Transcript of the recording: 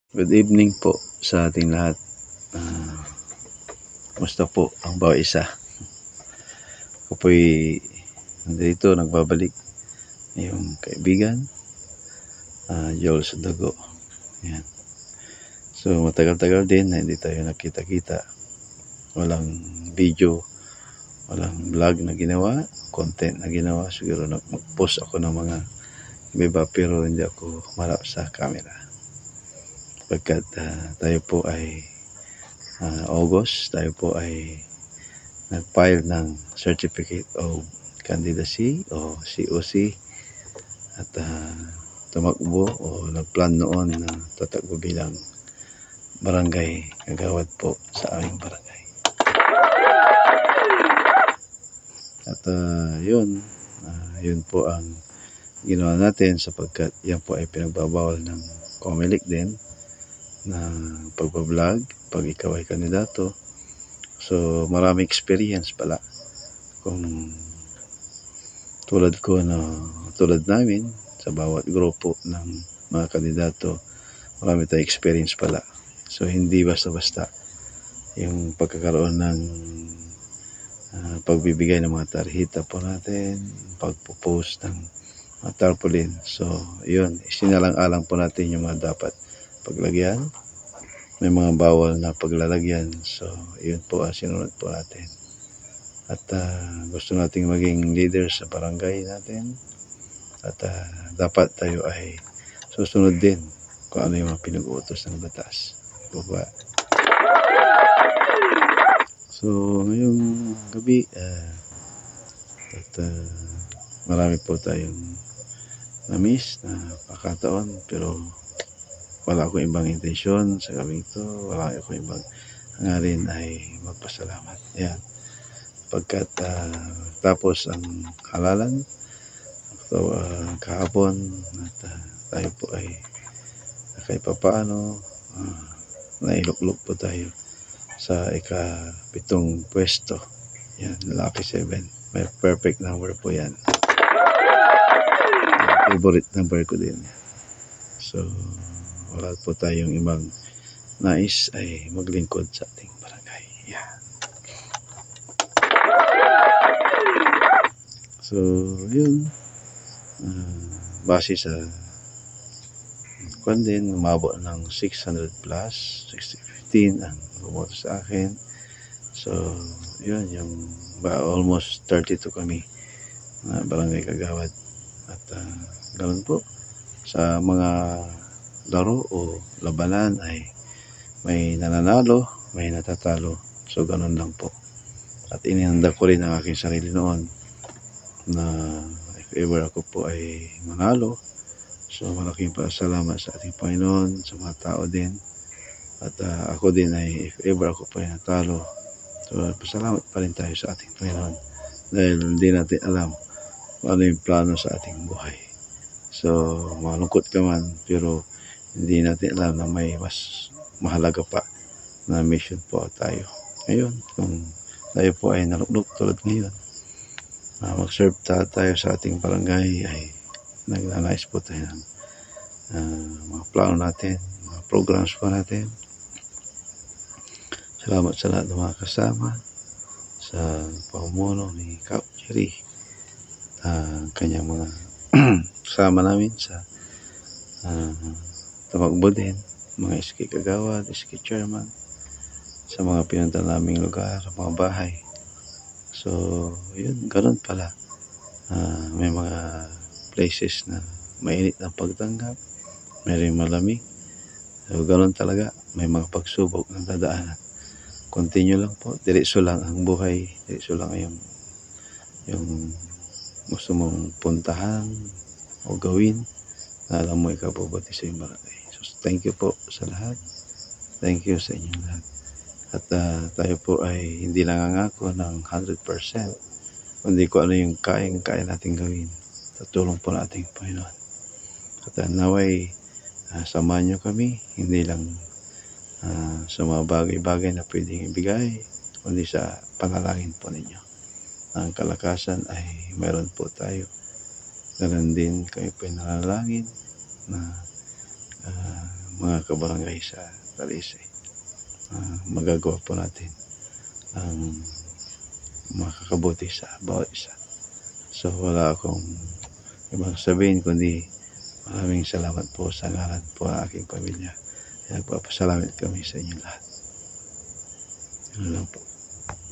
Good evening po sa ating lahat. Kumusta po ang bawat isa? Ako po'y nandito, nagbabalik. Yung kaibigan, Joel Sudago. Yan. So matagal-tagal din na hindi tayo nakita-kita. Walang video, walang vlog na ginawa, content na ginawa. Siguro mag-post ako ng mga iba pero hindi ako marap sa camera. Pagkat tayo po ay August, tayo po ay nag-file ng Certificate of Candidacy o COC at tumakbo o nagplan noon na tatakbo bilang barangay kagawad po sa aming barangay. At yun po ang ginawa natin sapagkat yan po ay pinagbabawal ng COMELEC din na pagbablog pag ikaw ay kandidato. So maraming experience pala kung tulad namin sa bawat grupo ng mga kandidato, marami tayong experience pala. So hindi basta-basta yung pagkakaroon ng pagbibigay ng mga tarjeta po natin, pagpo-post ng mga tarpaulin. So yun, isinalang-alang po natin yung mga dapat paglagyan, may mga bawal na paglalagyan. So yun po ang sinunod po natin. At gusto nating maging leader sa barangay natin. At dapat tayo ay susunod din kung ano yung mga pinag-uutos ng batas. Baba. So ngayong gabi marami po tayong na-miss na pakataon, pero wala akong ibang intensyon sa gabing ito. Wala akong ibang hangarin ay magpasalamat. Yan. Pagkat tapos ang halalan kahapon at tayo po ay kahit papaano nailuklok po tayo sa ika-7 pwesto. Yan, lucky 7. May perfect number po yan. Favorite number ko din. So wala po tayong ibang nais ay maglingkod sa ating barangay. Yeah. So yun, base sa kwan din, umabot ng 600 plus 615 ang bumoto sa akin. So yun, yung almost 32 kami na barangay kagawad. At ganun po sa mga laro o labanan ay may nananalo, may natatalo. So ganun lang po. At inihanda ko rin ang aking sarili noon na if ever ako po ay manalo, so malaking pasalamat sa ating Panginoon, sa mga tao din. At ako din ay if ever ako po ay natalo, so pasalamat pa rin tayo sa ating Panginoon dahil hindi natin alam kung ano yung plano sa ating buhay. So malungkot ka man, pero hindi natin alam na may mas mahalaga pa na mission po tayo. Ngayon, kung tayo po ay naluklok tulad ngayon, mag-serve tayo sa ating barangay, ay nagnanais po tayo ng mga plano natin, mga programs po natin. Salamat sa lahat ng mga kasama sa pamumuno ni Kap Jerry, kanyang mga kasama namin sa tumakbo din, mga SK Kagawad, SK Chairman, sa mga pinunta naming lugar, mga bahay. So yun, ganun pala. May mga places na mainit ang pagtanggap, may rin malamig. So ganun talaga, may mga pagsubok na dadaanan. Continue lang po, diretso lang ang buhay, diretso lang yung gusto mong puntahan o gawin na alam mo ikabubuti sa iyong barangay. So thank you po sa lahat. Thank you sa inyong lahat. At tayo po ay hindi nangangako ng 100%, kundi kung ano yung kaya natin gawin sa tulong po ng ating Panginoon. At naway samahan nyo kami, hindi lang sa mga bagay-bagay na pwedeng ibigay, kundi sa panalangin po ninyo. Ang kalakasan ay meron po tayo. Ganun din kayo pinanalangin na mga kabarangay sa Talisay. Magagawa po natin ang makakabuti sa bawat isa. So wala akong ibang sabihin kundi maraming salamat po sa ngalan po ng aking pamilya. Nagpapasalamat kami sa inyo lahat. Yun lang po.